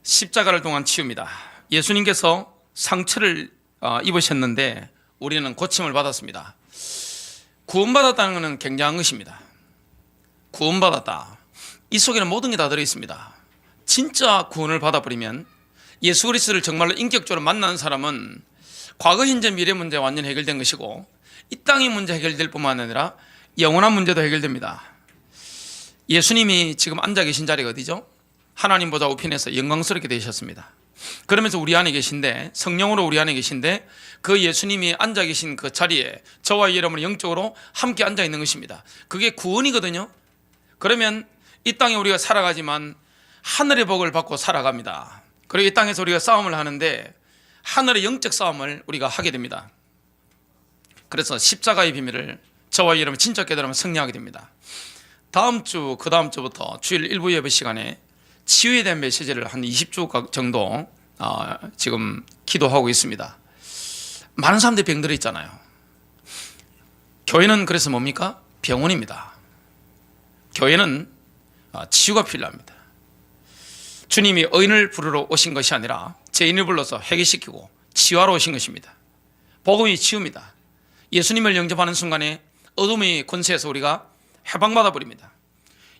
십자가를 통한 치유입니다. 예수님께서 상처를 입으셨는데 우리는 고침을 받았습니다. 구원받았다는 것은 굉장한 것입니다. 구원받았다. 이 속에는 모든 게 다 들어있습니다. 진짜 구원을 받아버리면, 예수 그리스도를 정말로 인격적으로 만난 사람은 과거, 현재, 미래 문제 완전히 해결된 것이고, 이 땅의 문제 해결될 뿐만 아니라 영원한 문제도 해결됩니다. 예수님이 지금 앉아 계신 자리가 어디죠? 하나님 보좌 우편에서 영광스럽게 되셨습니다. 그러면서 우리 안에 계신데, 성령으로 우리 안에 계신데, 그 예수님이 앉아 계신 그 자리에 저와 여러분이 영적으로 함께 앉아 있는 것입니다. 그게 구원이거든요. 그러면 이 땅에 우리가 살아가지만 하늘의 복을 받고 살아갑니다. 그리고 이 땅에서 우리가 싸움을 하는데 하늘의 영적 싸움을 우리가 하게 됩니다. 그래서 십자가의 비밀을 저와 여러분 진짜 깨달으면 승리하게 됩니다. 다음 주, 그 다음 주부터 주일 일부 예배 시간에 치유에 대한 메시지를 한 20주 정도 지금 기도하고 있습니다. 많은 사람들이 병들어 있잖아요. 교회는 그래서 뭡니까? 병원입니다. 교회는 치유가 필요합니다. 주님이 의인을 부르러 오신 것이 아니라 죄인을 불러서 회개시키고 치유하러 오신 것입니다. 복음이 치유입니다. 예수님을 영접하는 순간에 어둠의 권세에서 우리가 해방받아 버립니다.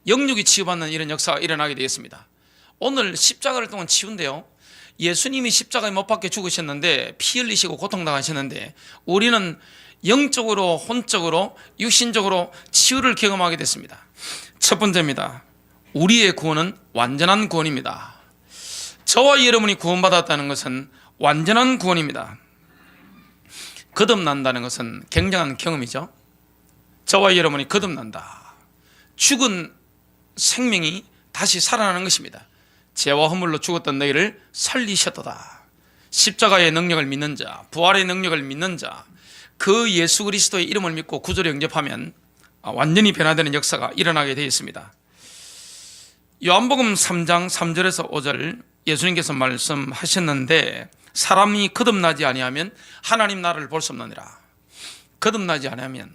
영육이 치유받는 이런 역사가 일어나게 되었습니다. 오늘 십자가를 통한 치유인데요, 예수님이 십자가에 못 박혀 죽으셨는데 피 흘리시고 고통당하셨는데 우리는 영적으로, 혼적으로, 육신적으로 치유를 경험하게 됐습니다. 첫 번째입니다. 우리의 구원은 완전한 구원입니다. 저와 여러분이 구원받았다는 것은 완전한 구원입니다. 거듭난다는 것은 굉장한 경험이죠. 저와 여러분이 거듭난다. 죽은 생명이 다시 살아나는 것입니다. 죄와 허물로 죽었던 너희를 살리셨도다. 십자가의 능력을 믿는 자, 부활의 능력을 믿는 자, 그 예수 그리스도의 이름을 믿고 구주로 영접하면 완전히 변화되는 역사가 일어나게 되어 있습니다. 요한복음 3장 3절에서 5절 예수님께서 말씀하셨는데, 사람이 거듭나지 아니하면 하나님 나라를 볼 수 없느니라. 거듭나지 아니하면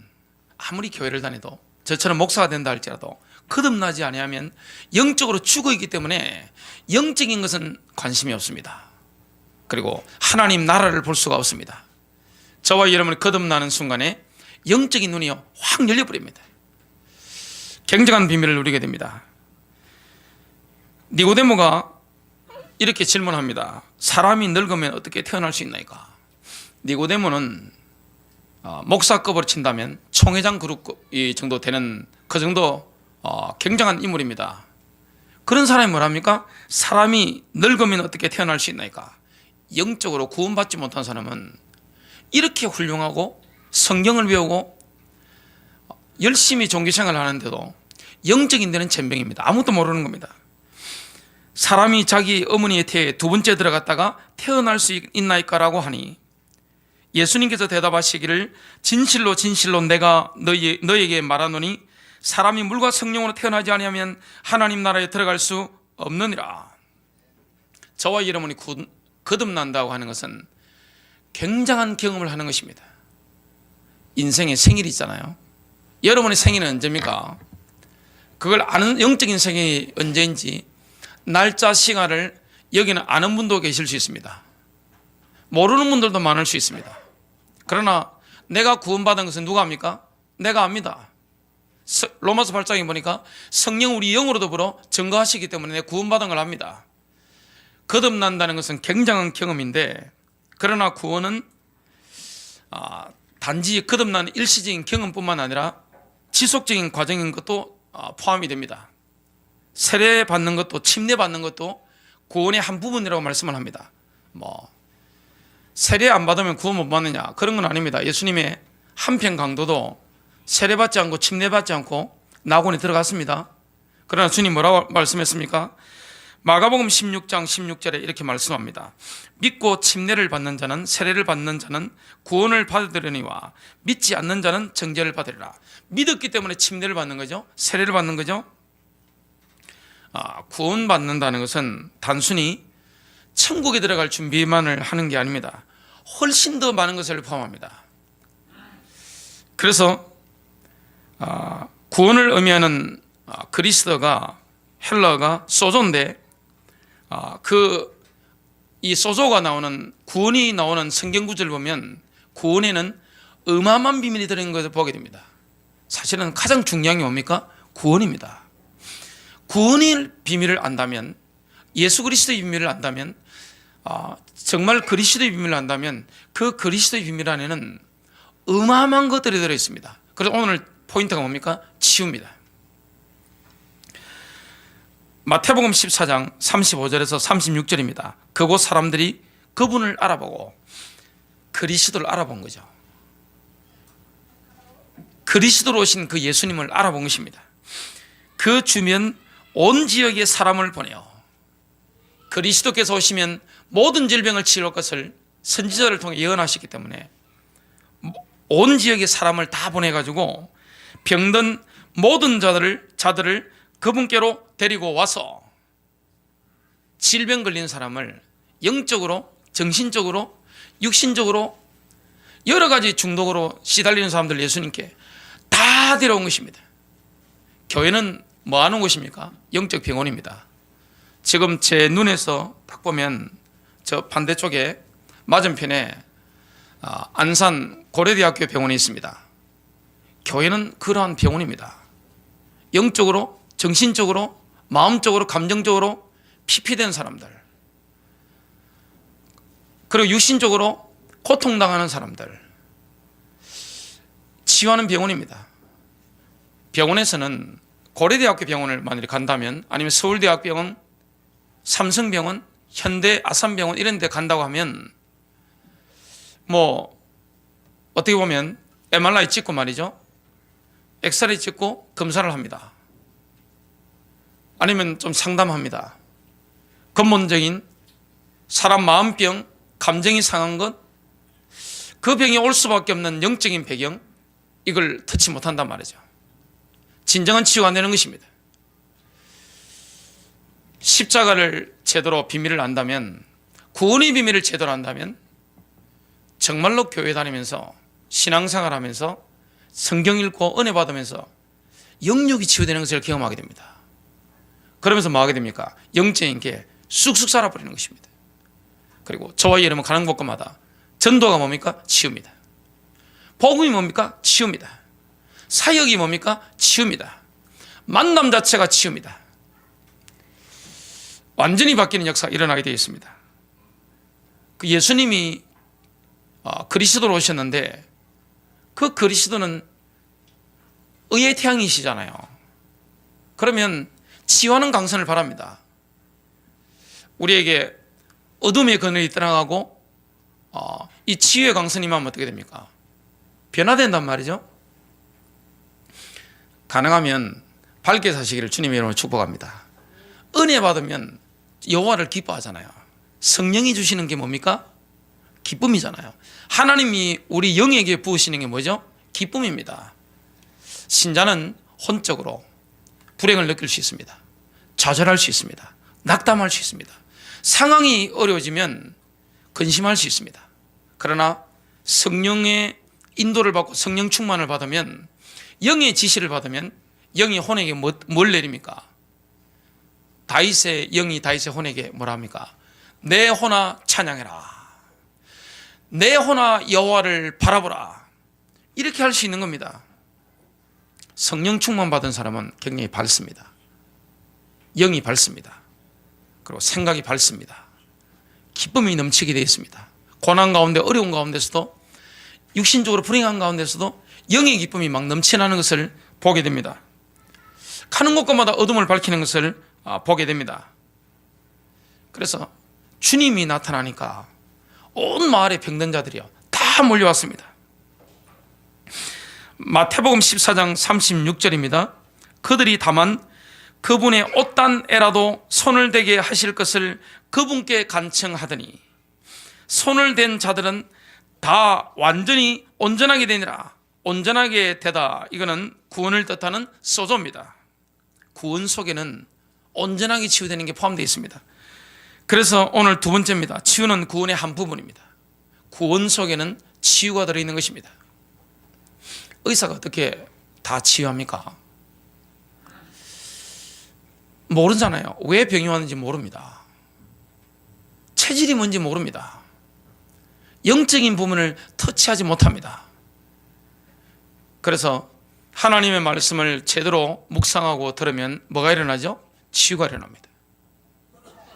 아무리 교회를 다녀도, 저처럼 목사가 된다 할지라도 거듭나지 아니하면 영적으로 죽어 있기 때문에 영적인 것은 관심이 없습니다. 그리고 하나님 나라를 볼 수가 없습니다. 저와 여러분이 거듭나는 순간에 영적인 눈이 확 열려버립니다. 굉장한 비밀을 누리게 됩니다. 니고데모가 이렇게 질문합니다. 사람이 늙으면 어떻게 태어날 수 있나이까? 니고데모는 목사급으로 친다면 총회장 그룹 정도 되는 그 정도 굉장한 인물입니다. 그런 사람이 뭐랍니까? 사람이 늙으면 어떻게 태어날 수 있나이까? 영적으로 구원받지 못한 사람은 이렇게 훌륭하고 성경을 배우고 열심히 종교생활을 하는데도 영적인 데는 젬병입니다. 아무것도 모르는 겁니다. 사람이 자기 어머니의 태에 두 번째 들어갔다가 태어날 수 있나이까라고 하니 예수님께서 대답하시기를 진실로 진실로 내가 너에게 말하노니 사람이 물과 성령으로 태어나지 아니하면 하나님 나라에 들어갈 수 없느니라. 저와 여러분이 거듭난다고 하는 것은 굉장한 경험을 하는 것입니다. 인생의 생일이 있잖아요. 여러분의 생일은 언제입니까? 그걸 아는, 영적인 생일이 언제인지 날짜, 시간을 여기는 아는 분도 계실 수 있습니다. 모르는 분들도 많을 수 있습니다. 그러나 내가 구원받은 것은 누가 합니까? 내가 압니다. 로마서 8장에 보니까 성령 우리 영으로 더불어 증거하시기 때문에 내가 구원받은 걸 압니다. 거듭난다는 것은 굉장한 경험인데, 그러나 구원은 단지 거듭나는 일시적인 경험뿐만 아니라 지속적인 과정인 것도 포함이 됩니다. 세례 받는 것도, 침례 받는 것도 구원의 한 부분이라고 말씀을 합니다. 세례 안 받으면 구원 못 받느냐, 그런 건 아닙니다. 예수님의 한편 강도도 세례 받지 않고 침례 받지 않고 낙원에 들어갔습니다. 그러나 주님 뭐라고 말씀했습니까? 마가복음 16장 16절에 이렇게 말씀합니다. 믿고 침례를 받는 자는, 세례를 받는 자는 구원을 받으려니와 믿지 않는 자는 정죄를 받으리라. 믿었기 때문에 침례를 받는 거죠. 세례를 받는 거죠. 구원받는다는 것은 단순히 천국에 들어갈 준비만을 하는 게 아닙니다. 훨씬 더 많은 것을 포함합니다. 그래서 구원을 의미하는 그리스어가, 헬라어가 소조인데, 이 소조가 나오는 구원이 나오는 성경 구절을 보면 구원에는 어마어마한 비밀이 들어있는 것을 보게 됩니다. 사실은 가장 중요한 게 뭡니까? 구원입니다. 구원의 비밀을 안다면, 예수 그리스도의 비밀을 안다면, 정말 그리스도의 비밀을 안다면 그 그리스도의 비밀 안에는 어마어마한 것들이 들어있습니다. 그래서 오늘 포인트가 뭡니까? 치유입니다. 마태복음 14장 35절에서 36절입니다. 그곳 사람들이 그분을 알아보고 그리스도를 알아본 거죠. 그리스도로 오신 그 예수님을 알아본 것입니다. 그 주변 온 지역에 사람을 보내요. 그리스도께서 오시면 모든 질병을 치료할 것을 선지자를 통해 예언하셨기 때문에 온 지역의 사람을 다 보내가지고 병든 모든 자들을 그분께로 데리고 와서 질병 걸린 사람을 영적으로, 정신적으로, 육신적으로 여러 가지 중독으로 시달리는 사람들 예수님께 다 데려온 것입니다. 교회는 뭐 하는 곳입니까? 영적 병원입니다. 지금 제 눈에서 딱 보면 저 반대쪽에 맞은편에 안산 고려대학교 병원이 있습니다. 교회는 그러한 병원입니다. 영적으로, 정신적으로, 마음적으로, 감정적으로 피폐된 사람들, 그리고 육신적으로 고통당하는 사람들 치유하는 병원입니다. 병원에서는 고려대학교 병원을 만약에 간다면, 아니면 서울대학병원, 삼성병원, 현대 아산병원 이런 데 간다고 하면 뭐 어떻게 보면 MRI 찍고 말이죠, 엑스레이 찍고 검사를 합니다. 아니면 좀 상담합니다. 근본적인 사람 마음병, 감정이 상한 것, 그 병이 올 수밖에 없는 영적인 배경, 이걸 터치 못한단 말이죠. 진정한 치유가 안 되는 것입니다. 십자가를 제대로 비밀을 안다면, 구원의 비밀을 제대로 안다면 정말로 교회 다니면서 신앙생활하면서 성경 읽고 은혜 받으면서 영육이 치유되는 것을 경험하게 됩니다. 그러면서 뭐 하게 됩니까? 영적인 게 쑥쑥 살아버리는 것입니다. 그리고 저와 여러분 가는 곳마다 전도가 뭡니까? 치유입니다. 복음이 뭡니까? 치유입니다. 사역이 뭡니까? 치유입니다. 만남 자체가 치유입니다. 완전히 바뀌는 역사가 일어나게 되어 있습니다. 그 예수님이 그리스도로 오셨는데 그 그리스도는 의의 태양이시잖아요. 그러면 치유하는 강선을 바랍니다. 우리에게 어둠의 그늘이 떠나가고 이 치유의 강선이 임하면 어떻게 됩니까? 변화된단 말이죠. 가능하면 밝게 사시기를 주님의 이름으로 축복합니다. 은혜 받으면 여호와를 기뻐하잖아요. 성령이 주시는 게 뭡니까? 기쁨이잖아요. 하나님이 우리 영에게 부으시는 게 뭐죠? 기쁨입니다. 신자는 혼적으로 불행을 느낄 수 있습니다. 좌절할 수 있습니다. 낙담할 수 있습니다. 상황이 어려워지면 근심할 수 있습니다. 그러나 성령의 인도를 받고 성령 충만을 받으면, 영의 지시를 받으면 영이 혼에게 뭘 내립니까? 다윗의 영이 다윗의 혼에게 뭐라 합니까? 내 혼아 찬양해라. 내 혼아 여호와를 바라보라. 이렇게 할 수 있는 겁니다. 성령 충만 받은 사람은 굉장히 밝습니다. 영이 밝습니다. 그리고 생각이 밝습니다. 기쁨이 넘치게 되어 있습니다. 고난 가운데, 어려운 가운데서도, 육신적으로 불행한 가운데서도 영의 기쁨이 막 넘쳐나는 것을 보게 됩니다. 가는 곳마다 어둠을 밝히는 것을 보게 됩니다. 그래서 주님이 나타나니까 온 마을의 병든 자들이요 다 몰려왔습니다. 마태복음 14장 36절입니다. 그들이 다만 그분의 옷단에라도 손을 대게 하실 것을 그분께 간청하더니 손을 댄 자들은 다 완전히 온전하게 되니라. 온전하게 되다, 이거는 구원을 뜻하는 소조입니다. 구원 속에는 온전하게 치유되는 게 포함되어 있습니다. 그래서 오늘 두 번째입니다. 치유는 구원의 한 부분입니다. 구원 속에는 치유가 들어있는 것입니다. 의사가 어떻게 다 치유합니까? 모르잖아요. 왜 병이 왔는지 모릅니다. 체질이 뭔지 모릅니다. 영적인 부분을 터치하지 못합니다. 그래서 하나님의 말씀을 제대로 묵상하고 들으면 뭐가 일어나죠? 치유가 일어납니다.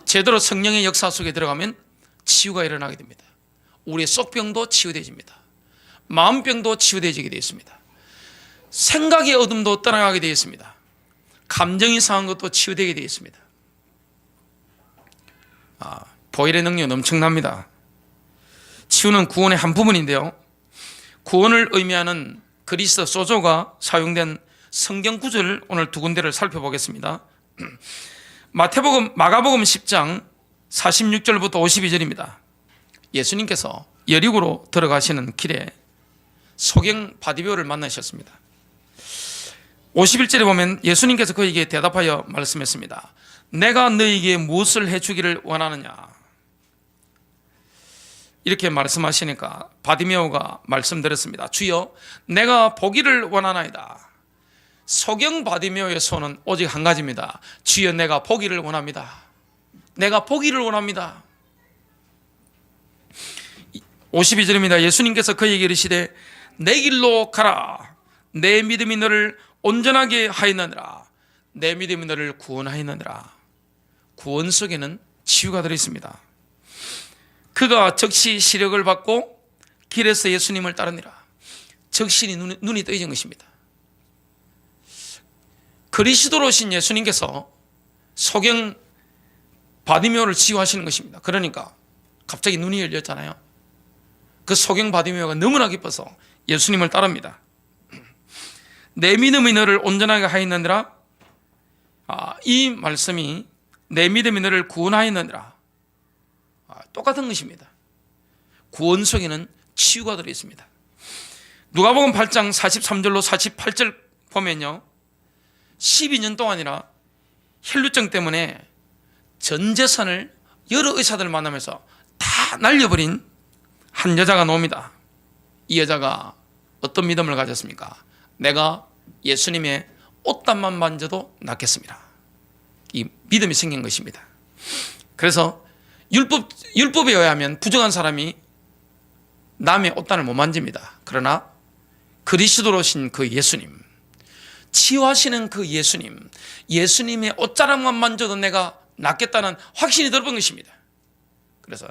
제대로 성령의 역사 속에 들어가면 치유가 일어나게 됩니다. 우리의 속병도 치유되집니다. 마음병도 치유되지게 되어 있습니다. 생각의 어둠도 떠나가게 되어 있습니다. 감정이 상한 것도 치유되게 되어 있습니다. 보혈의 능력은 엄청납니다. 치유는 구원의 한 부분인데요, 구원을 의미하는 그리스 소조가 사용된 성경 구절을 오늘 두 군데를 살펴보겠습니다. 마가복음 10장 46절부터 52절입니다. 예수님께서 여리고로 들어가시는 길에 소경 바디메오를 만나셨습니다. 51절에 보면 예수님께서 그에게 대답하여 말씀했습니다. 내가 너에게 무엇을 해주기를 원하느냐? 이렇게 말씀하시니까 바디메오가 말씀드렸습니다. 주여, 내가 보기를 원하나이다. 소경 바디메오의 소원은 오직 한 가지입니다. 주여, 내가 보기를 원합니다. 내가 보기를 원합니다. 52절입니다. 예수님께서 그에게 이르시되 내 길로 가라. 내 믿음이 너를 온전하게 하였느니라. 내 믿음이 너를 구원하였느니라. 구원 속에는 치유가 들어있습니다. 그가 즉시 시력을 받고 길에서 예수님을 따르니라. 즉시 눈이 떠진 것입니다. 그리스도로 오신 예수님께서 소경 바디메오를 치유하시는 것입니다. 그러니까 갑자기 눈이 열렸잖아요. 그 소경 바디메오가 너무나 기뻐서 예수님을 따릅니다. 내 믿음이 너를 온전하게 하였느니라. 이 말씀이 내 믿음이 너를 구원하였느니라. 똑같은 것입니다. 구원 속에는 치유가 들어있습니다. 누가복음 8장 43절로 48절 보면요, 12년 동안이나 혈루증 때문에 전 재산을 여러 의사들을 만나면서 다 날려버린 한 여자가 나옵니다. 이 여자가 어떤 믿음을 가졌습니까? 내가 예수님의 옷단만 만져도 낫겠습니다. 이 믿음이 생긴 것입니다. 그래서 율법에 의하면 부정한 사람이 남의 옷단을 못 만집니다. 그러나 그리스도로 오신 그 예수님, 치유하시는 그 예수님, 예수님의 옷자락만 만져도 내가 낫겠다는 확신이 들어본 것입니다. 그래서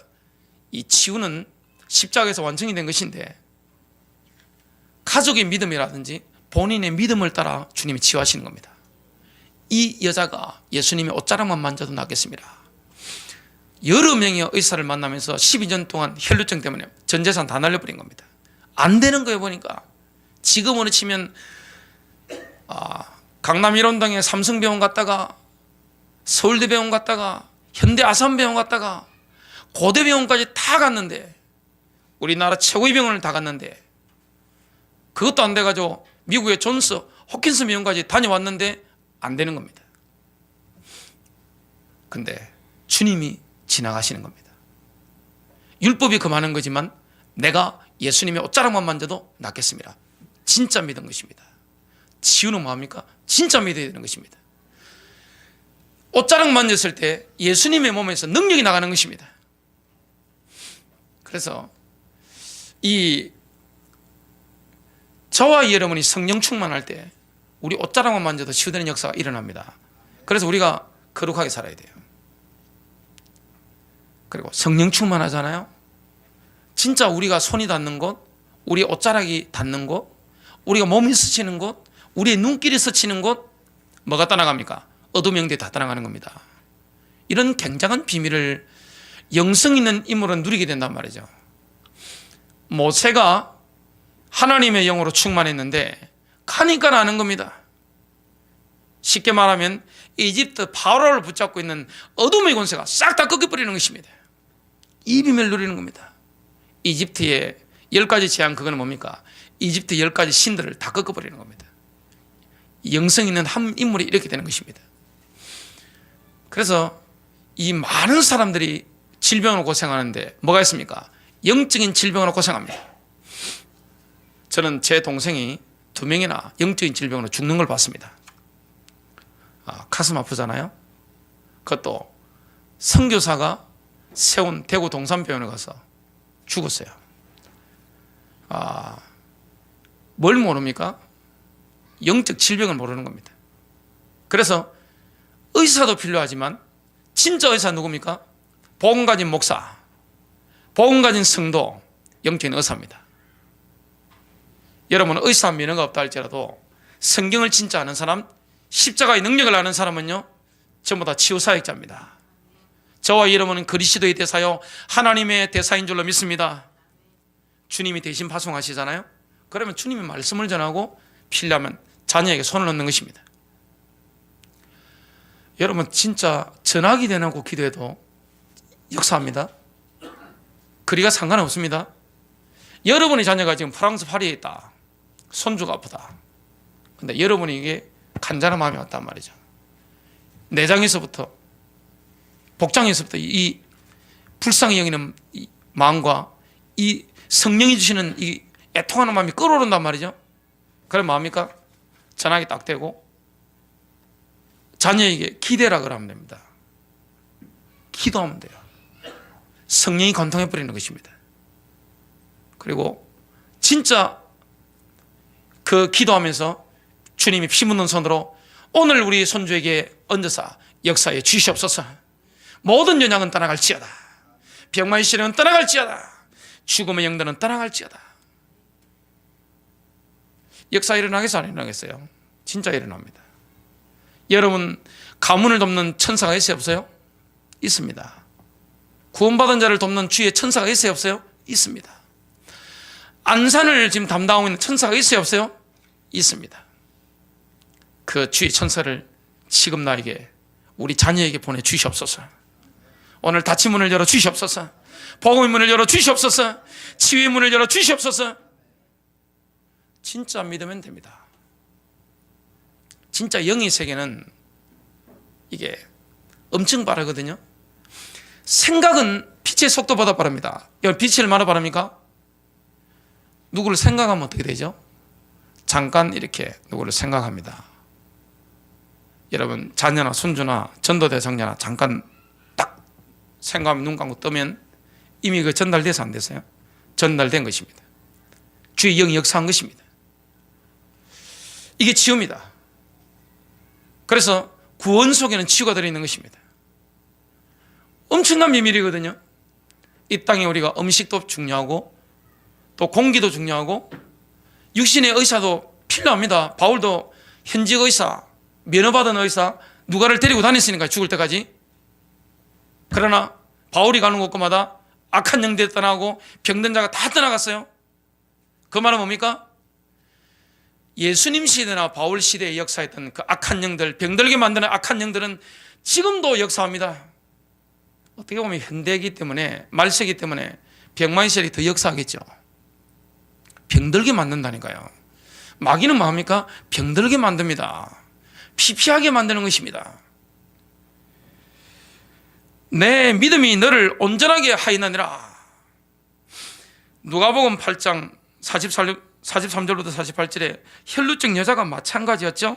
이 치유는 십자가에서 완성이 된 것인데, 가족의 믿음이라든지 본인의 믿음을 따라 주님이 치유하시는 겁니다. 이 여자가 예수님의 옷자락만 만져도 낫겠습니다. 여러 명의 의사를 만나면서 12년 동안 혈루증 때문에 전 재산 다 날려버린 겁니다. 안 되는 거예요. 보니까 지금으로 치면 강남 일원동에 삼성병원 갔다가 서울대병원 갔다가 현대아산병원 갔다가 고대병원까지 다 갔는데, 우리나라 최고의 병원을 다 갔는데 그것도 안 돼가지고 미국의 존스 호킨스 병원까지 다녀왔는데 안 되는 겁니다. 근데 주님이 지나가시는 겁니다. 율법이 금하는 거지만 내가 예수님의 옷자락만 만져도 낫겠습니다. 진짜 믿은 것입니다. 치유는 뭐합니까? 진짜 믿어야 되는 것입니다. 옷자락 만졌을 때 예수님의 몸에서 능력이 나가는 것입니다. 그래서 저와 여러분이 성령 충만할 때 우리 옷자락만 만져도 치유되는 역사가 일어납니다. 그래서 우리가 거룩하게 살아야 돼요. 그리고 성령 충만하잖아요. 진짜 우리가 손이 닿는 곳, 우리 옷자락이 닿는 곳, 우리가 몸이 스치는 곳, 우리의 눈길이 스치는 곳, 뭐가 떠나갑니까? 어둠 영들이 다 떠나가는 겁니다. 이런 굉장한 비밀을 영성 있는 인물은 누리게 된단 말이죠. 모세가 하나님의 영으로 충만했는데 가니까 아는 겁니다. 쉽게 말하면 이집트 파라오를 붙잡고 있는 어둠의 권세가 싹 다 꺾여버리는 것입니다. 이 비밀을 누리는 겁니다. 이집트의 10가지 재앙, 그거는 뭡니까? 이집트 10가지 신들을 다 꺾어버리는 겁니다. 영성 있는 한 인물이 이렇게 되는 것입니다. 그래서 이 많은 사람들이 질병으로 고생하는데 뭐가 있습니까? 영적인 질병으로 고생합니다. 저는 제 동생이 2명이나 영적인 질병으로 죽는 걸 봤습니다. 가슴 아프잖아요. 그것도 선교사가 세운 대구 동산병원에 가서 죽었어요. 뭘 모릅니까? 영적 질병을 모르는 겁니다. 그래서 의사도 필요하지만 진짜 의사 누굽니까? 복음 가진 목사, 복음 가진 성도, 영적인 의사입니다. 여러분, 의사 면허가 없다 할지라도 성경을 진짜 아는 사람, 십자가의 능력을 아는 사람은요, 전부 다 치유사역자입니다. 저와 여러분은 그리스도의 대사요 하나님의 대사인 줄로 믿습니다. 주님이 대신 파송하시잖아요. 그러면 주님의 말씀을 전하고 필요하면 자녀에게 손을 얹는 것입니다. 여러분, 진짜 전화기 대놓고 기도해도 역사합니다. 거리가 상관없습니다. 여러분의 자녀가 지금 프랑스 파리에 있다. 손주가 아프다. 근데 여러분이 이게 간절한 마음이 왔단 말이죠. 내장에서부터, 복장에서부터 이 불쌍히 여기는 이 마음과 이 성령이 주시는 이 애통하는 마음이 끓어오른단 말이죠. 그럼 뭐합니까? 전화기 딱 대고 자녀에게 기대라 그러면 됩니다. 기도하면 돼요. 성령이 관통해버리는 것입니다. 그리고 진짜 그 기도하면서 주님이 피 묻는 손으로 오늘 우리 손주에게 얹어서 역사에 주시옵소서. 모든 연약은 떠나갈지어다. 병마의 시련은 떠나갈지어다. 죽음의 영들은 떠나갈지어다. 역사 일어나겠어요? 안 일어나겠어요? 진짜 일어납니다. 여러분, 가문을 돕는 천사가 있어요? 없어요? 있습니다. 구원받은 자를 돕는 주의 천사가 있어요? 없어요? 있습니다. 안산을 지금 담당하고 있는 천사가 있어요? 없어요? 있습니다. 그 주의 천사를 지금 나에게, 우리 자녀에게 보내주시옵소서. 오늘 닫힌 문을 열어 주시옵소서. 복음의 문을 열어 주시옵소서. 치유의 문을 열어 주시옵소서. 진짜 믿으면 됩니다. 진짜 영의 세계는 이게 엄청 빠르거든요. 생각은 빛의 속도보다 빠릅니다. 빛이 얼마나 빠릅니까? 누구를 생각하면 어떻게 되죠? 잠깐 이렇게 누구를 생각합니다. 여러분, 자녀나 손주나 전도 대상자나 잠깐 딱 생각하면 눈 감고 뜨면 이미 그 전달돼서 안 됐어요? 전달된 것입니다. 주의 영이 역사한 것입니다. 이게 치유입니다. 그래서 구원 속에는 치유가 들어있는 것입니다. 엄청난 비밀이거든요. 이 땅에 우리가 음식도 중요하고 또 공기도 중요하고 육신의 의사도 필요합니다. 바울도 현직 의사, 면허받은 의사, 누가를 데리고 다녔으니까 죽을 때까지. 그러나 바울이 가는 곳마다 악한 영들이 떠나고 병든 자가 다 떠나갔어요. 그 말은 뭡니까? 예수님 시대나 바울 시대에 역사했던 그 악한 영들, 병들게 만드는 악한 영들은 지금도 역사합니다. 어떻게 보면 현대이기 때문에, 말세이기 때문에 병마의 시절이 더 역사하겠죠. 병들게 만든다니까요. 마귀는 뭐합니까? 병들게 만듭니다. 피피하게 만드는 것입니다. 내 믿음이 너를 온전하게 하이나니라. 누가복음 8장 43절부터 48절에 혈루증 여자가 마찬가지였죠.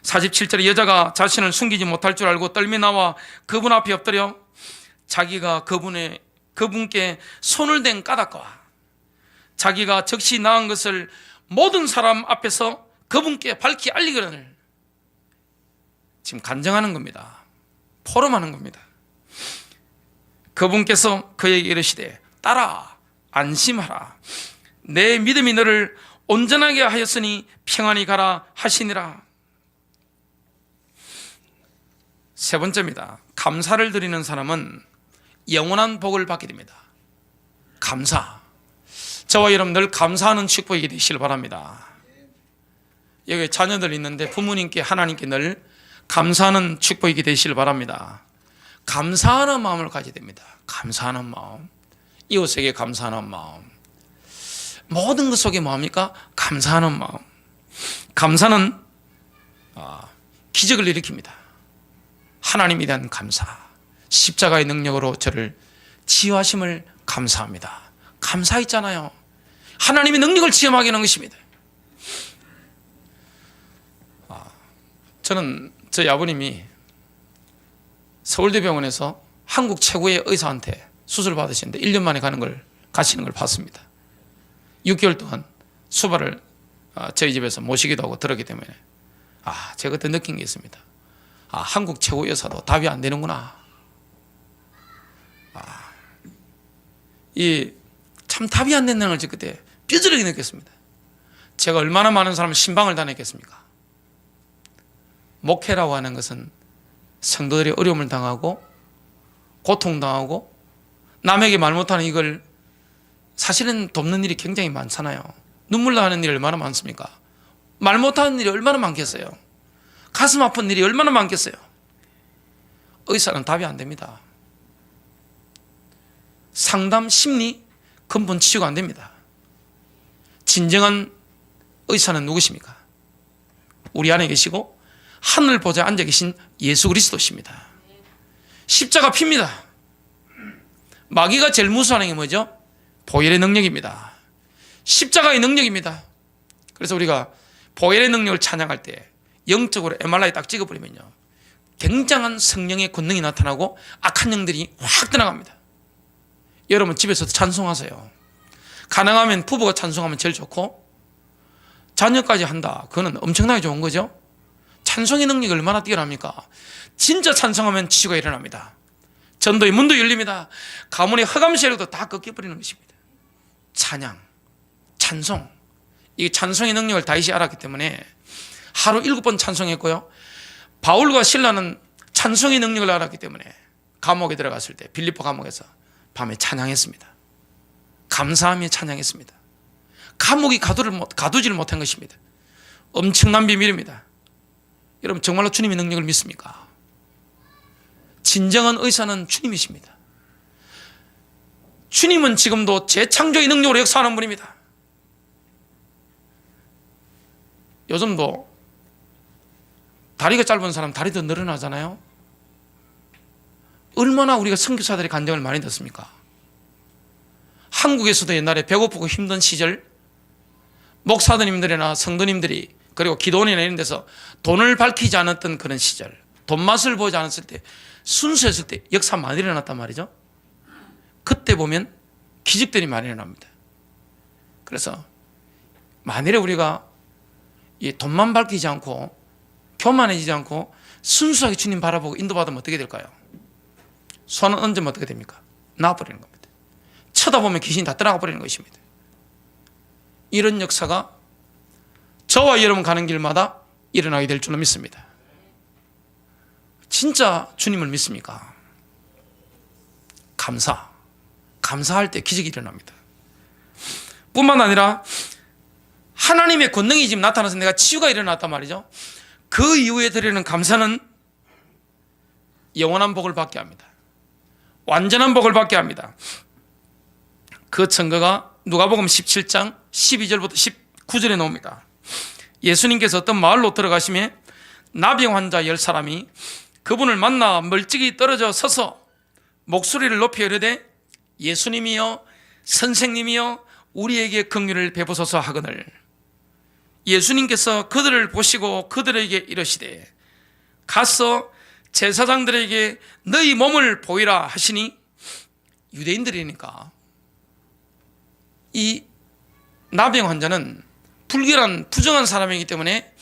47절에 여자가 자신을 숨기지 못할 줄 알고 떨며 나와 그분 앞에 엎드려 자기가 그분께 손을 댄 까닭과 자기가 즉시 나은 것을 모든 사람 앞에서 그분께 밝히 알리거늘 지금 간증하는 겁니다. 포럼하는 겁니다. 그분께서 그에게 이르시되 딸아 안심하라. 내 믿음이 너를 온전하게 하였으니 평안히 가라 하시니라. 세 번째입니다. 감사를 드리는 사람은 영원한 복을 받게 됩니다. 감사. 저와 여러분 늘 감사하는 축복이 되시길 바랍니다. 여기 자녀들 있는데 부모님께 하나님께 늘 감사하는 축복이 되시길 바랍니다. 감사하는 마음을 가져야 됩니다. 감사하는 마음, 이웃에게 감사하는 마음, 모든 것 속에 뭐합니까? 감사하는 마음. 감사는 기적을 일으킵니다. 하나님에 대한 감사, 십자가의 능력으로 저를 치유하심을 감사합니다. 감사했잖아요. 하나님의 능력을 체험하게 하는 것입니다. 저는 저희 아버님이 서울대병원에서 한국 최고의 의사한테 수술을 받으시는데 1년 만에 가시는 걸 봤습니다. 6개월 동안 수발을 저희 집에서 모시기도 하고 들었기 때문에 제가 그때 느낀 게 있습니다. 한국 최고의 의사도 답이 안 되는구나. 참 답이 안 된다는 걸 그때 뼈저리게 느꼈습니다. 제가 얼마나 많은 사람을 신방을 다녔겠습니까? 목회라고 하는 것은 성도들이 어려움을 당하고 고통당하고 남에게 말 못하는 이걸 사실은 돕는 일이 굉장히 많잖아요. 눈물 나는 일이 얼마나 많습니까? 말 못하는 일이 얼마나 많겠어요? 가슴 아픈 일이 얼마나 많겠어요? 의사는 답이 안 됩니다. 상담, 심리, 근본 치유가 안 됩니다. 진정한 의사는 누구십니까? 우리 안에 계시고 하늘 보좌에 앉아 계신 예수 그리스도십니다. 십자가 핍니다. 마귀가 제일 무서워하는 게 뭐죠? 보혈의 능력입니다. 십자가의 능력입니다. 그래서 우리가 보혈의 능력을 찬양할 때 영적으로 MRI 딱 찍어버리면요, 굉장한 성령의 권능이 나타나고 악한 영들이 확 떠나갑니다. 여러분 집에서도 찬송하세요. 가능하면 부부가 찬송하면 제일 좋고, 자녀까지 한다, 그거는 엄청나게 좋은 거죠. 찬송의 능력이 얼마나 뛰어납니까? 진짜 찬송하면 치유가 일어납니다. 전도의 문도 열립니다. 가문의 흑암세력도 다 꺾여버리는 것입니다. 찬양, 찬송, 이 찬송의 능력을 다윗이 알았기 때문에 하루 7번 찬송했고요, 바울과 신라는 찬송의 능력을 알았기 때문에 감옥에 들어갔을 때 빌립보 감옥에서 밤에 찬양했습니다. 감사하며 찬양했습니다. 감옥이 가두지를 못한 것입니다. 엄청난 비밀입니다. 여러분 정말로 주님의 능력을 믿습니까? 진정한 의사는 주님이십니다. 주님은 지금도 재창조의 능력으로 역사하는 분입니다. 요즘도 다리가 짧은 사람 다리도 늘어나잖아요. 얼마나 우리가 선교사들의 간증을 많이 듣습니까? 한국에서도 옛날에 배고프고 힘든 시절 목사님들이나 성도님들이, 그리고 기도원이나 이런 데서 돈을 밝히지 않았던 그런 시절, 돈 맛을 보지 않았을 때, 순수했을 때 역사 많이 일어났단 말이죠. 그때 보면 기적들이 많이 일어납니다. 그래서 만일에 우리가 이 돈만 밝히지 않고 교만해지지 않고 순수하게 주님 바라보고 인도받으면 어떻게 될까요? 손을 얹으면 어떻게 됩니까? 나와버리는 겁니다. 쳐다보면 귀신이 다 떠나가 버리는 것입니다. 이런 역사가 저와 여러분 가는 길마다 일어나게 될 줄로 믿습니다. 진짜 주님을 믿습니까? 감사할 때 기적이 일어납니다. 뿐만 아니라 하나님의 권능이 지금 나타나서 내가 치유가 일어났단 말이죠. 그 이후에 드리는 감사는 영원한 복을 받게 합니다. 완전한 복을 받게 합니다. 그 증거가 누가복음 17장 12절부터 19절에 나옵니다. 예수님께서 어떤 마을로 들어가시며 나병 환자 10사람이 그분을 만나 멀찍이 떨어져 서서 목소리를 높이 이르되 예수님이여 선생님이여 우리에게 긍휼을 베푸소서 하거늘 예수님께서 그들을 보시고 그들에게 이르시되 가서 제사장들에게 너희 몸을 보이라 하시니, 유대인들이니까 이 나병 환자는 불결한 부정한 사람이기 때문에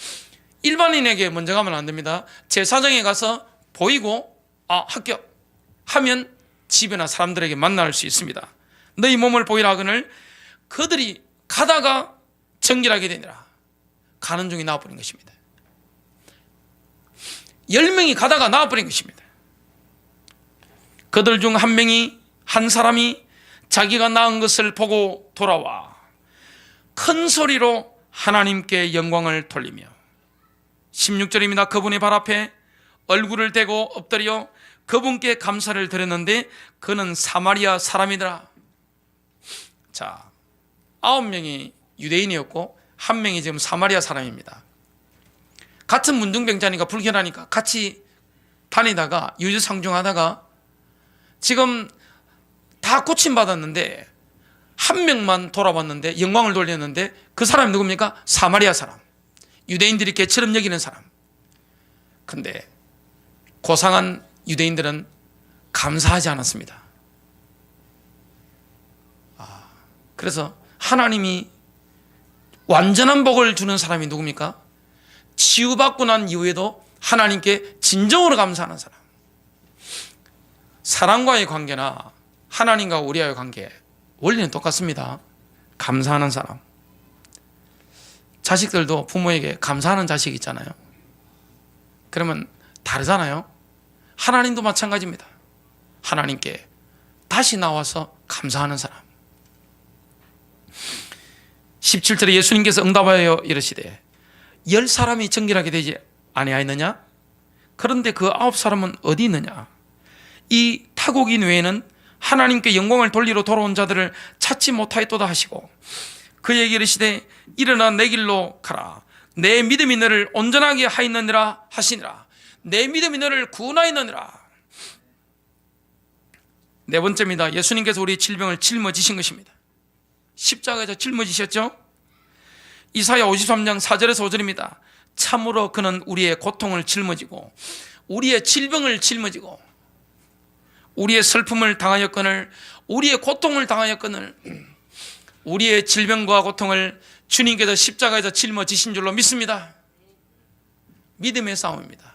일반인에게 먼저 가면 안 됩니다. 제사장에 가서 보이고 합격하면 집이나 사람들에게 만날 수 있습니다. 너희 몸을 보이라 하거늘 그들이 가다가 정결하게 되니라. 가는 중에 나와버린 것입니다. 10명이 가다가 나와버린 것입니다. 그들 중 한 사람이 자기가 낳은 것을 보고 돌아와 큰 소리로 하나님께 영광을 돌리며 16절입니다. 그분의 발 앞에 얼굴을 대고 엎드려 그분께 감사를 드렸는데 그는 사마리아 사람이더라. 자, 9명이 유대인이었고 1명이 지금 사마리아 사람입니다. 같은 문둥병자니까 불결하니까 같이 다니다가 유유상종하다가 지금 다 고침받았는데 1명만 돌아봤는데 영광을 돌렸는데 그 사람이 누굽니까? 사마리아 사람, 유대인들이 개처럼 여기는 사람. 근데 고상한 유대인들은 감사하지 않았습니다. 그래서 하나님이 완전한 복을 주는 사람이 누굽니까? 치유받고 난 이후에도 하나님께 진정으로 감사하는 사람. 사람과의 관계나 하나님과 우리와의 관계 원리는 똑같습니다. 감사하는 사람. 자식들도 부모에게 감사하는 자식이 있잖아요. 그러면 다르잖아요. 하나님도 마찬가지입니다. 하나님께 다시 나와서 감사하는 사람. 17절에 예수님께서 응답하여 이르시되 10사람이 정결하게 되지 아니하였느냐? 그런데 그 9사람은 어디 있느냐? 이 타국인 외에는 하나님께 영광을 돌리러 돌아온 자들을 찾지 못하였도다 하시고 그에게 이르시되 일어나 내 길로 가라. 내 믿음이 너를 온전하게 하였느니라 하시니라. 내 믿음이 너를 구원하였느니라. 네 번째입니다. 예수님께서 우리 질병을 짊어지신 것입니다. 십자가에서 짊어지셨죠? 이사야 53장 4절에서 5절입니다. 참으로 그는 우리의 고통을 짊어지고 우리의 질병을 짊어지고 우리의 슬픔을 당하였거늘 우리의 고통을 당하였거늘 우리의 질병과 고통을 주님께서 십자가에서 짊어지신 줄로 믿습니다. 믿음의 싸움입니다.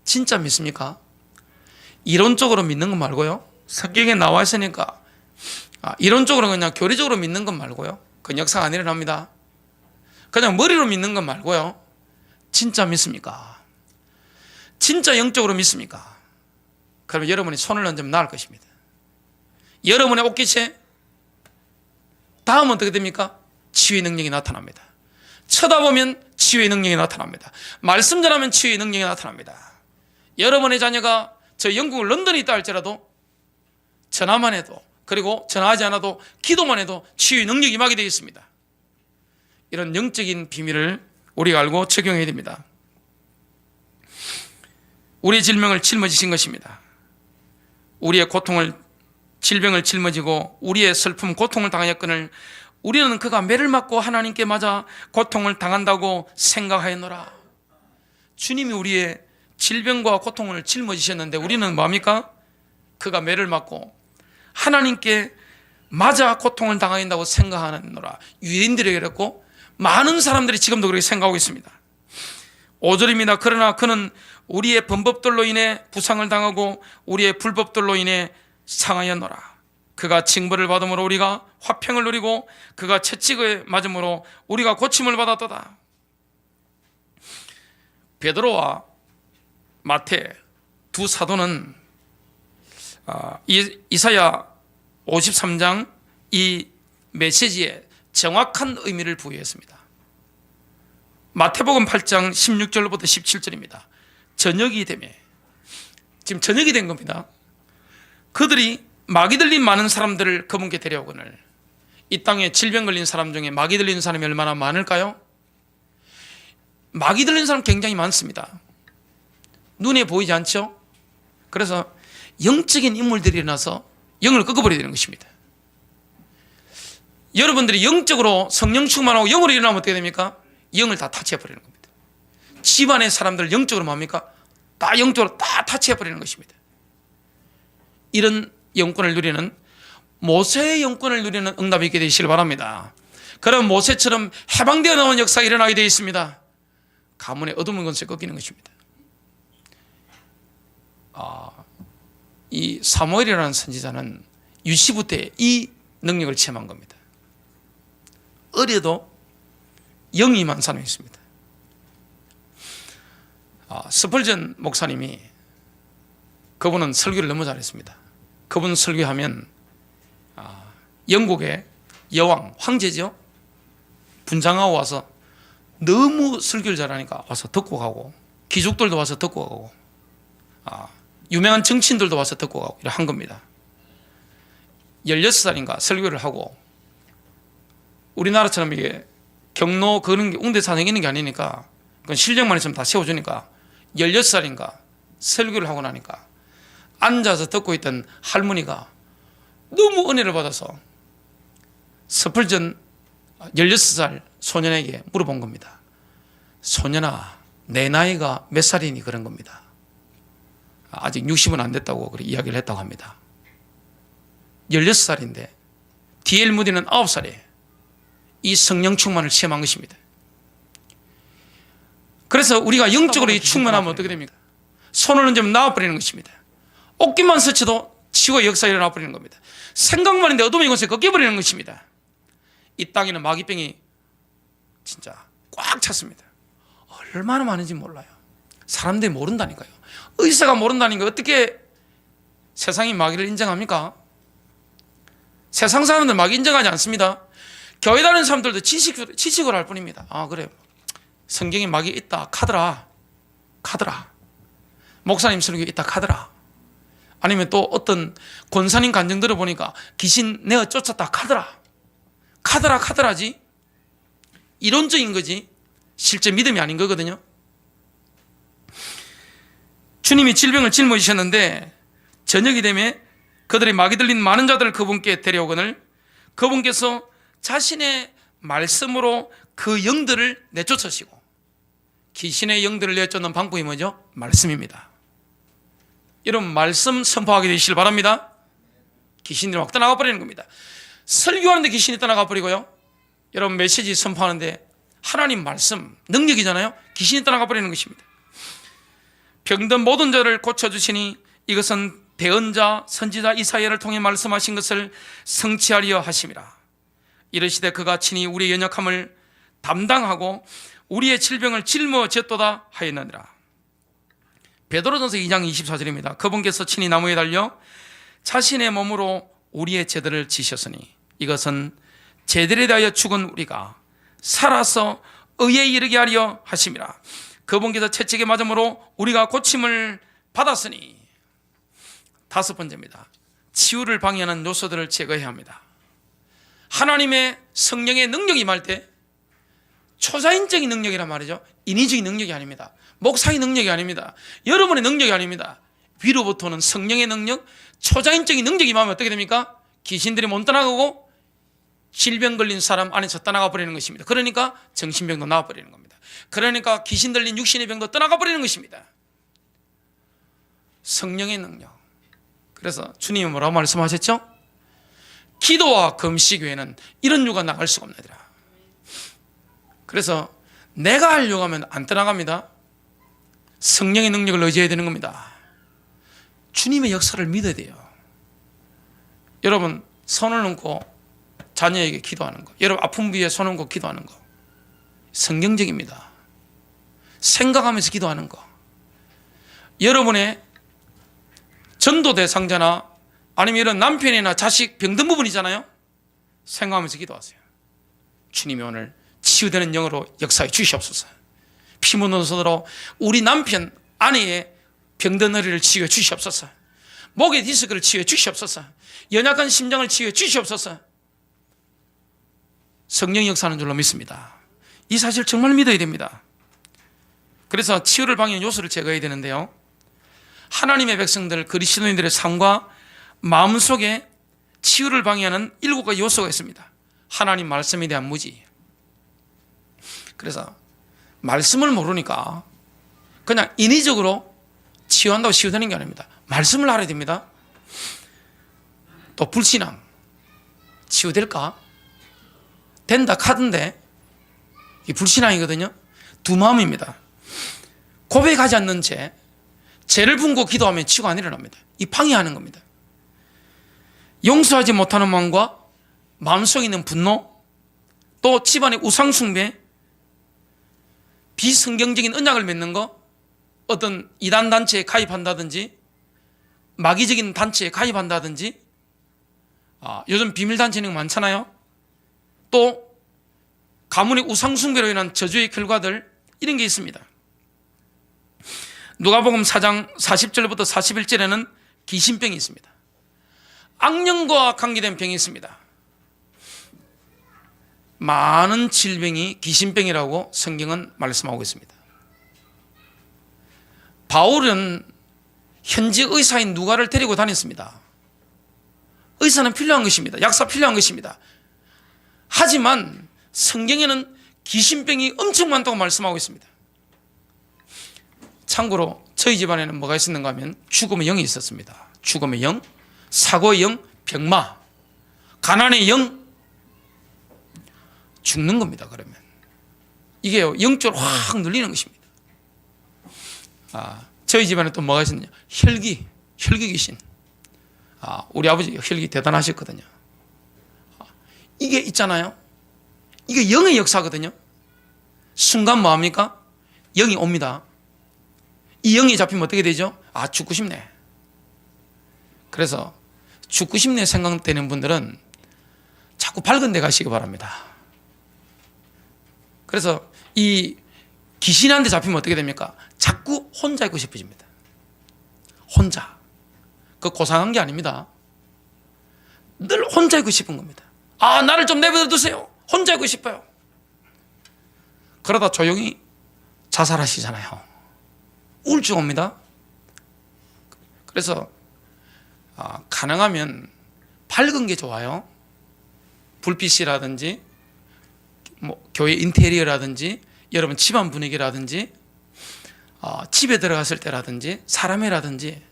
진짜 믿습니까? 이론적으로 믿는 것 말고요. 성경에 나와 있으니까 이론적으로 그냥 교리적으로 믿는 것 말고요. 그건 역사가 안 일어납니다. 그냥 머리로 믿는 것 말고요. 진짜 믿습니까? 진짜 영적으로 믿습니까? 그러면 여러분이 손을 얹으면 나을 것입니다. 여러분의 옷깃에 다음 어떻게 됩니까? 치유의 능력이 나타납니다. 쳐다보면 치유의 능력이 나타납니다. 말씀 전하면 치유의 능력이 나타납니다. 여러분의 자녀가 저 영국 런던에 있다 할지라도 전화만 해도 그리고 전화하지 않아도 기도만 해도 치유의 능력이 임하게 되어 있습니다. 이런 영적인 비밀을 우리가 알고 적용해야 됩니다. 우리의 질병을 짊어지신 것입니다. 우리의 고통을 질병을 짊어지고 우리의 슬픔 고통을 당하였거늘 우리는 그가 매를 맞고 하나님께 맞아 고통을 당한다고 생각하였노라. 주님이 우리의 질병과 고통을 짊어지셨는데 우리는 뭡니까? 그가 매를 맞고 하나님께 맞아 고통을 당한다고 생각하느노라. 유대인들에게 그랬고 많은 사람들이 지금도 그렇게 생각하고 있습니다. 5절입니다. 그러나 그는 우리의 범법들로 인해 부상을 당하고 우리의 불법들로 인해 상하였노라. 그가 징벌을 받음으로 우리가 화평을 누리고 그가 채찍을 맞음으로 우리가 고침을 받았도다. 베드로와 마태 두 사도는 이사야 53장 이 메시지에 정확한 의미를 부여했습니다. 마태복음 8장 16절부터 17절입니다. 저녁이 되매 지금 저녁이 된 겁니다. 그들이 마귀 들린 많은 사람들을 그분께 데려오거늘 이 땅에 질병 걸린 사람 중에 마귀 들린 사람이 얼마나 많을까요? 마귀 들린 사람 굉장히 많습니다. 눈에 보이지 않죠? 그래서 영적인 인물들이 일어나서 영을 꺾어버려야 되는 것입니다. 여러분들이 영적으로 성령 충만하고 영으로 일어나면 어떻게 됩니까? 영을 다 타치해버리는 겁니다. 집안의 사람들 영적으로 뭡니까? 다 영적으로 다 타치해버리는 것입니다. 이런 영권을 누리는 모세의 영권을 누리는 응답이 있게 되시길 바랍니다. 그럼 모세처럼 해방되어 나온 역사가 일어나게 되어 있습니다. 가문의 어두운 것을 꺾이는 것입니다. 이 사무엘이라는 선지자는 유시부 때 이 능력을 체험한 겁니다. 어려도 영이 임한 사람이 있습니다. 스펄전 목사님이 그분은 설교를 너무 잘했습니다. 그분 설교하면 영국의 여왕, 황제죠. 분장하고 와서 너무 설교를 잘하니까 와서 듣고 가고 귀족들도 와서 듣고 가고 유명한 정치인들도 와서 듣고 가고 이렇게 한 겁니다. 16살인가 설교를 하고 우리나라처럼 이게 경로 그런 게 웅대산에 있는 게 아니니까 그건 실력만 있으면 다 세워주니까 16살인가 설교를 하고 나니까 앉아서 듣고 있던 할머니가 너무 은혜를 받아서 스펄전 16살 소년에게 물어본 겁니다. 소년아, 내 나이가 몇 살이니? 그런 겁니다. 아직 60은 안 됐다고 그렇게 이야기를 했다고 합니다. 16살인데 D.L. 무디는 9살에 이 성령 충만을 체험한 것입니다. 그래서 우리가 영적으로 이 충만하면 어떻게 됩니까? 손을 얹으면 나와버리는 것입니다. 옷깃만 스쳐도 치유의 역사가 일어나 버리는 겁니다. 생각만 했는데 어둠의 권세가 꺾여버리는 것입니다. 이 땅에는 마귀병이 진짜 꽉 찼습니다. 얼마나 많은지 몰라요. 사람들이 모른다니까요. 의사가 모른다니까 어떻게 세상이 마귀를 인정합니까? 세상 사람들 마귀 인정하지 않습니다. 교회 다니는 사람들도 지식을 할 뿐입니다. 아, 그래요. 성경에 마귀 있다 카더라. 목사님 설교에 있다 카더라. 아니면 또 어떤 권사님 간증 들어보니까 귀신 내어 쫓았다 카더라지. 이론적인 거지 실제 믿음이 아닌 거거든요. 주님이 질병을 짊어지셨는데 저녁이 되면 그들의 마귀 들린 많은 자들을 그분께 데려오거늘 그분께서 자신의 말씀으로 그 영들을 내쫓으시고, 귀신의 영들을 내쫓는 방법이 뭐죠? 말씀입니다. 여러분, 말씀 선포하게 되시길 바랍니다. 귀신들이 막 떠나가 버리는 겁니다. 설교하는데 귀신이 떠나가 버리고요, 여러분 메시지 선포하는데 하나님 말씀 능력이잖아요. 귀신이 떠나가 버리는 것입니다. 병든 모든 자를 고쳐주시니 이것은 대언자 선지자 이사야를 통해 말씀하신 것을 성취하려 하심이라. 이르시되 그가 친히 우리의 연약함을 담당하고 우리의 질병을 짊어졌도다 하였느니라. 베드로전서 2장 24절입니다. 그분께서 친히 나무에 달려 자신의 몸으로 우리의 죄들을 지셨으니 이것은 죄들에 대하여 죽은 우리가 살아서 의에 이르게 하려 하심이라. 그분께서 채찍에 맞음으로 우리가 고침을 받았으니. 다섯 번째입니다. 치유를 방해하는 요소들을 제거해야 합니다. 하나님의 성령의 능력이 임할 때 초자연적인 능력이란 말이죠. 인위적인 능력이 아닙니다. 목사의 능력이 아닙니다. 여러분의 능력이 아닙니다. 위로부터는 성령의 능력, 초자연적인 능력이 임하면 어떻게 됩니까? 귀신들이 못 떠나가고 질병 걸린 사람 안에서 떠나가 버리는 것입니다. 그러니까 정신병도 나와 버리는 겁니다. 그러니까 귀신 들린 육신의 병도 떠나가 버리는 것입니다. 성령의 능력. 그래서 주님이 뭐라고 말씀하셨죠? 기도와 금식 외에는 이런 유가 나갈 수가 없느니라. 그래서 내가 하려고 하면 안 떠나갑니다. 성령의 능력을 의지해야 되는 겁니다. 주님의 역사를 믿어야 돼요. 여러분, 손을 얹고 자녀에게 기도하는 거, 여러분 아픈 부위에 손 얹고 기도하는 거 성경적입니다. 생각하면서 기도하는 거, 여러분의 전도 대상자나 아니면 이런 남편이나 자식 병든 부분이잖아요. 생각하면서 기도하세요. 주님이 오늘 치유되는 영으로 역사해 주시옵소서. 피 묻는 손으로 우리 남편 아내의 병든 허리를 치유해 주시옵소서. 목의 디스크를 치유해 주시옵소서. 연약한 심장을 치유해 주시옵소서. 성령 역사하는 줄로 믿습니다. 이 사실 정말 믿어야 됩니다. 그래서 치유를 방해하는 요소를 제거해야 되는데요, 하나님의 백성들 그리스도인들의 삶과 마음속에 치유를 방해하는 7가지 요소가 있습니다. 하나님 말씀에 대한 무지. 그래서 말씀을 모르니까 그냥 인위적으로 치유한다고 치유되는 게 아닙니다. 말씀을 알아야 됩니다. 또 불신앙. 치유될까? 된다 카던데 이 불신앙이거든요. 두 마음입니다. 고백하지 않는 죄를 품고 기도하면 치유가 안 일어납니다. 이 방해하는 겁니다. 용서하지 못하는 마음과 마음속에 있는 분노, 또 집안의 우상숭배, 비성경적인 언약을 맺는 거, 어떤 이단 단체에 가입한다든지 마귀적인 단체에 가입한다든지, 요즘 비밀단체는 많잖아요. 또 가문의 우상숭배로 인한 저주의 결과들, 이런 게 있습니다. 누가복음 4장 40절부터 41절에는 귀신병이 있습니다. 악령과 관계된 병이 있습니다. 많은 질병이 귀신병이라고 성경은 말씀하고 있습니다. 바울은 현지 의사인 누가를 데리고 다녔습니다. 의사는 필요한 것입니다. 약사 필요한 것입니다. 하지만 성경에는 귀신병이 엄청 많다고 말씀하고 있습니다. 참고로 저희 집안에는 뭐가 있었는가 하면 죽음의 영이 있었습니다. 죽음의 영, 사고의 영, 병마, 가난의 영, 죽는 겁니다. 그러면 이게 영적으로 확 눌리는 것입니다. 저희 집안에 또 뭐가 있었냐? 혈기 귀신. 우리 아버지 혈기 대단하셨거든요. 이게 있잖아요. 이게 영의 역사거든요. 순간 뭐합니까? 영이 옵니다. 이 영이 잡히면 어떻게 되죠? 죽고 싶네. 그래서 죽고 싶네 생각되는 분들은 자꾸 밝은 데 가시기 바랍니다. 그래서 이 귀신한테 잡히면 어떻게 됩니까? 자꾸 혼자 있고 싶어집니다. 혼자. 그 고상한 게 아닙니다. 늘 혼자 있고 싶은 겁니다. 나를 좀 내버려 두세요. 혼자 있고 싶어요. 그러다 조용히 자살하시잖아요. 우울증 옵니다. 그래서 가능하면 밝은 게 좋아요. 불빛이라든지 교회 인테리어라든지 여러분 집안 분위기라든지 집에 들어갔을 때라든지 사람이라든지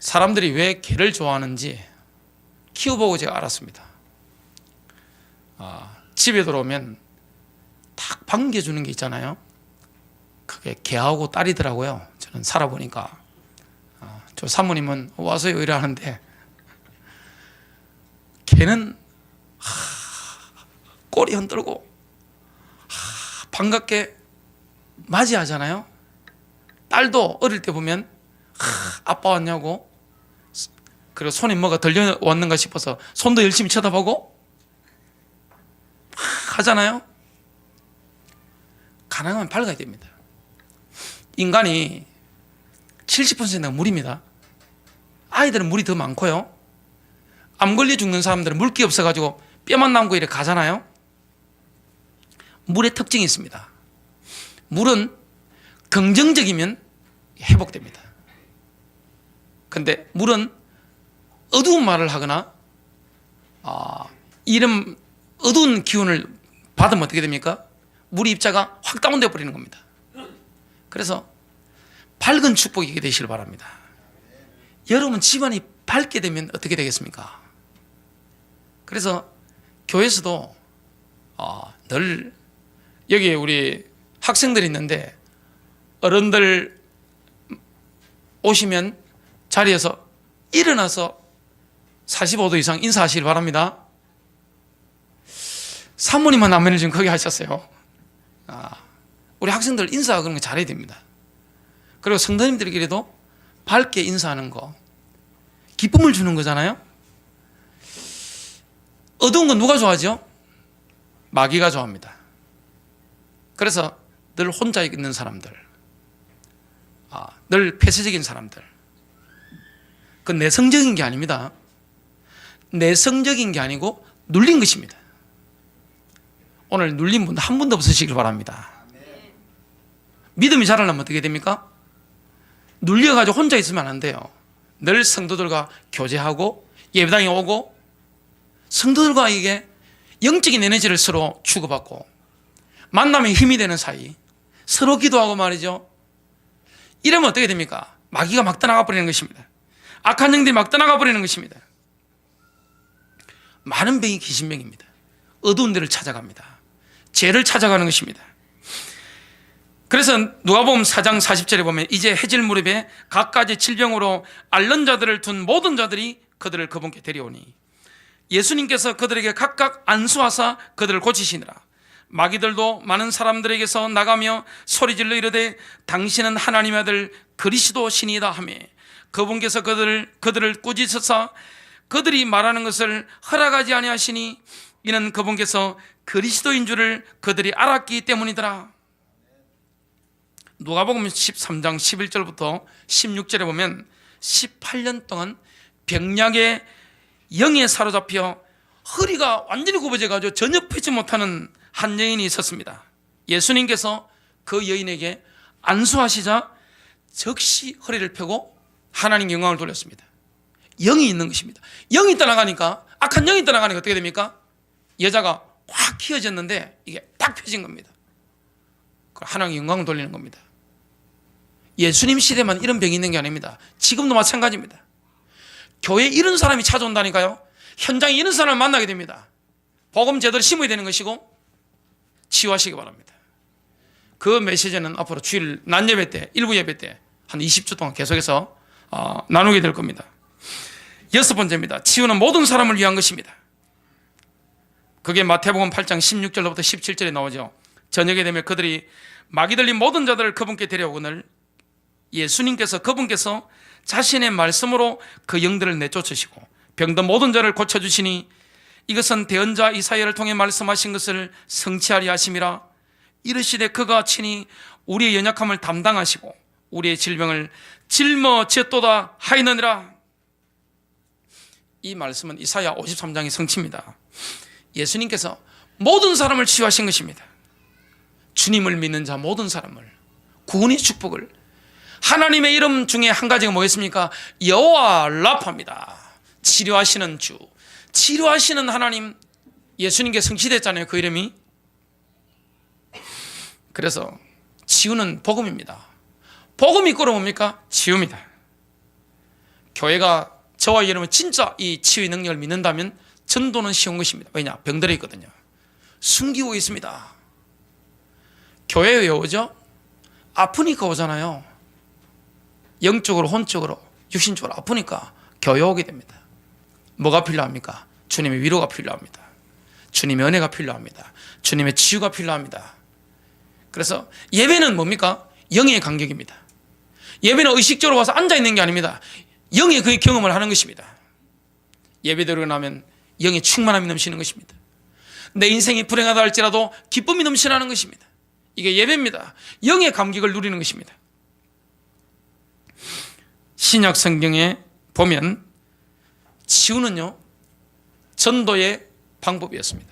사람들이 왜 개를 좋아하는지 키워보고 제가 알았습니다. 집에 들어오면 딱 반겨주는 게 있잖아요. 그게 개하고 딸이더라고요. 저는 살아보니까. 저 사모님은 와서요 이러는데 개는 꼬리 흔들고 반갑게 맞이하잖아요. 딸도 어릴 때 보면 아빠 왔냐고, 그리고 손에 뭐가 들려왔는가 싶어서 손도 열심히 쳐다보고 하잖아요. 가능하면 밝아야 됩니다. 인간이 70%가 물입니다. 아이들은 물이 더 많고요. 암 걸려 죽는 사람들은 물기 없어가지고 뼈만 남고 이렇게 가잖아요. 물의 특징이 있습니다. 물은 긍정적이면 회복됩니다. 근데 물은 어두운 말을 하거나 이런 어두운 기운을 받으면 어떻게 됩니까? 물의 입자가 확 다운되어 버리는 겁니다. 그래서 밝은 축복이 되시길 바랍니다. 여러분 집안이 밝게 되면 어떻게 되겠습니까? 그래서 교회에서도 늘 여기 우리 학생들이 있는데 어른들 오시면 자리에서 일어나서 45도 이상 인사하시길 바랍니다. 사모님은 아멘을 지금 거기 하셨어요. 우리 학생들 인사 그런 거 잘해야 됩니다. 그리고 성도님들끼리도 밝게 인사하는 거 기쁨을 주는 거잖아요. 어두운 건 누가 좋아하죠? 마귀가 좋아합니다. 그래서 늘 혼자 있는 사람들, 늘 폐쇄적인 사람들, 그건 내성적인 게 아닙니다. 내성적인 게 아니고 눌린 것입니다. 오늘 눌린 분 한 분도 없으시길 바랍니다. 믿음이 자라려면 어떻게 됩니까? 눌려가지고 혼자 있으면 안 돼요. 늘 성도들과 교제하고 예배당에 오고 성도들과 이게 영적인 에너지를 서로 주고받고 만나면 힘이 되는 사이, 서로 기도하고 말이죠. 이러면 어떻게 됩니까? 마귀가 막 떠나가 버리는 것입니다. 악한 영들이 막 떠나가 버리는 것입니다. 많은 병이 귀신병입니다. 어두운 데를 찾아갑니다. 죄를 찾아가는 것입니다. 그래서 누가복음 4장 40절에 보면 이제 해질 무렵에 갖가지 질병으로 앓는 자들을 둔 모든 자들이 그들을 그분께 데려오니 예수님께서 그들에게 각각 안수하사 그들을 고치시니라. 마귀들도 많은 사람들에게서 나가며 소리질러 이르되 당신은 하나님의 아들 그리스도 신이다 하며 그분께서 그들을 꾸짖으사 그들이 말하는 것을 허락하지 아니하시니 이는 그분께서 그리스도인 줄을 그들이 알았기 때문이더라. 누가복음 13장 11절부터 16절에 보면 18년 동안 병약의 영에 사로잡혀 허리가 완전히 굽어져 가지고 전혀 펴지 못하는 한 여인이 있었습니다. 예수님께서 그 여인에게 안수하시자 즉시 허리를 펴고 하나님 영광을 돌렸습니다. 영이 있는 것입니다. 영이 떠나가니까, 악한 영이 떠나가니까 어떻게 됩니까? 여자가 확 휘어졌는데 이게 딱 펴진 겁니다. 하나님께 영광을 돌리는 겁니다. 예수님 시대만 이런 병이 있는 게 아닙니다. 지금도 마찬가지입니다. 교회에 이런 사람이 찾아온다니까요. 현장에 이런 사람을 만나게 됩니다. 복음 제대로 심어야 되는 것이고 치유하시기 바랍니다. 그 메시지는 앞으로 주일 낮 예배 때, 일부 예배 때 한 20주 동안 계속해서 나누게 될 겁니다. 6번째입니다. 치유는 모든 사람을 위한 것입니다. 그게 마태복음 8장 16절로부터 17절에 나오죠. 저녁에 되면 그들이 마귀 들린 모든 자들을 그분께 데려오거늘 예수님께서 그분께서 자신의 말씀으로 그 영들을 내쫓으시고 병든 모든 자를 고쳐주시니 이것은 대언자 이사야를 통해 말씀하신 것을 성취하리 하심이라. 이르시되 그가 친히 우리의 연약함을 담당하시고 우리의 질병을 짊어졌도다 하이느니라. 이 말씀은 이사야 53장의 성취입니다. 예수님께서 모든 사람을 치유하신 것입니다. 주님을 믿는 자 모든 사람을, 구원의 축복을. 하나님의 이름 중에 한 가지가 뭐겠습니까? 여호와 라파입니다. 치료하시는 주, 치료하시는 하나님. 예수님께 성취됐잖아요, 그 이름이. 그래서 치유는 복음입니다. 복음이 이끌어 뭡니까? 치유입니다. 교회가 저와 여러분 진짜 이 치유의 능력을 믿는다면 전도는 쉬운 것입니다. 왜냐? 병들어 있거든요. 숨기고 있습니다. 교회에 왜 오죠? 아프니까 오잖아요. 영적으로, 혼적으로, 육신적으로 아프니까 교회 오게 됩니다. 뭐가 필요합니까? 주님의 위로가 필요합니다. 주님의 은혜가 필요합니다. 주님의 치유가 필요합니다. 그래서 예배는 뭡니까? 영의 간격입니다. 예배는 의식적으로 와서 앉아있는 게 아닙니다. 영의 그 경험을 하는 것입니다. 예배 드리고 나면 영의 충만함이 넘치는 것입니다. 내 인생이 불행하다 할지라도 기쁨이 넘치는 것입니다. 이게 예배입니다. 영의 감격을 누리는 것입니다. 신약 성경에 보면 치유는요, 전도의 방법이었습니다.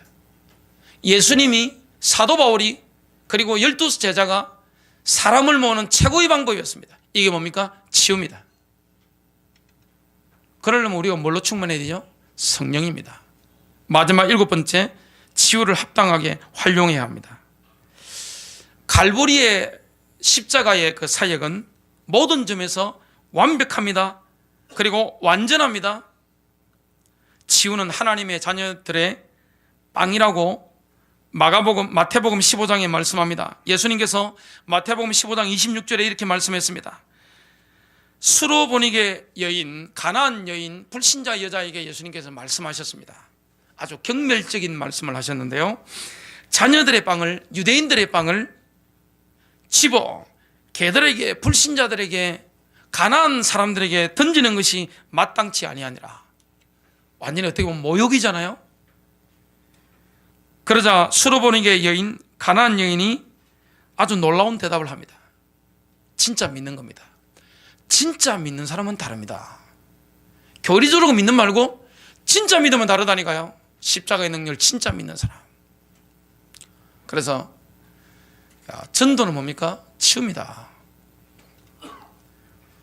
예수님이, 사도 바울이, 그리고 12 제자가 사람을 모으는 최고의 방법이었습니다. 이게 뭡니까? 치유입니다. 그러려면 우리가 뭘로 충만해야 되죠? 성령입니다. 마지막 7번째, 치유를 합당하게 활용해야 합니다. 갈보리의 십자가의 그 사역은 모든 점에서 완벽합니다. 그리고 완전합니다. 치유는 하나님의 자녀들의 빵이라고 마태복음 15장에 말씀합니다. 예수님께서 마태복음 15장 26절에 이렇게 말씀했습니다. 수로보니게 여인, 가나안 여인, 불신자 여자에게 예수님께서 말씀하셨습니다. 아주 경멸적인 말씀을 하셨는데요. 자녀들의 빵을, 유대인들의 빵을 집어 걔들에게, 불신자들에게, 가나안 사람들에게 던지는 것이 마땅치 아니하니라. 완전히 어떻게 보면 모욕이잖아요. 그러자 수로보니게 여인, 가나안 여인이 아주 놀라운 대답을 합니다. 진짜 믿는 겁니다. 진짜 믿는 사람은 다릅니다. 교리적으로 믿는 말고 진짜 믿으면 다르다니까요. 십자가의 능력을 진짜 믿는 사람. 그래서 전도는 뭡니까? 치유입니다.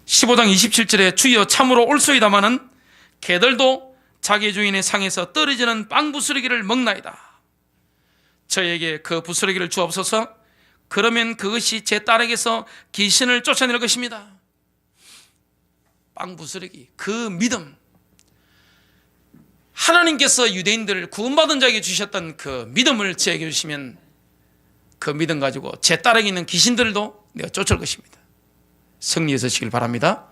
15장 27절에 주여 참으로 올소이다마는 개들도 자기 주인의 상에서 떨어지는 빵 부스러기를 먹나이다. 저에게 그 부스러기를 주옵소서. 그러면 그것이 제 딸에게서 귀신을 쫓아낼 것입니다. 빵 부스러기, 그 믿음. 하나님께서 유대인들을 구원받은 자에게 주셨던 그 믿음을 제게 주시면 그 믿음 가지고 제 딸에게 있는 귀신들도 내가 쫓을 것입니다. 승리하시길 바랍니다.